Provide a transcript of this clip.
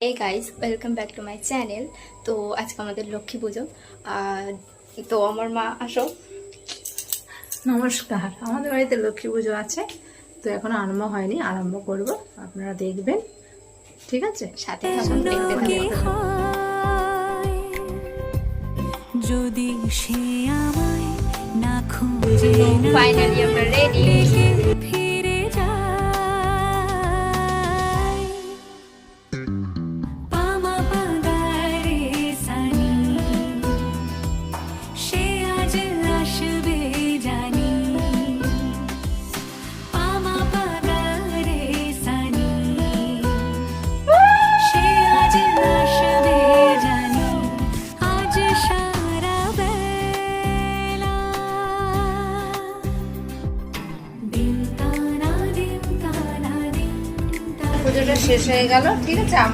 Hey guys, welcome back to my channel. তো আজকে আমাদের লক্ষ্মী পুজো। তো আমার মা আসো। নমস্কার। আমাদের বাড়িতে লক্ষ্মী পুজো আছে, তো এখনো আরম্ভ হয়নি, আরম্ভ করব, আপনারা দেখবেন, ঠিক আছে? সাথে থাকুন, দেখতে থাকুন। যদি সে আমায় না খুঁজে ফাইনালি আমরা রেডি। ফিরে যায় পামা পাগারে সানি সে আজ আসবে জানি পামা পাগারে সানি সে আজ আসবে জানি আজ সারা বেলা দিন তানা দিন তানা দিন পুজোটা শেষ হয়ে গেল, ঠিক আছে?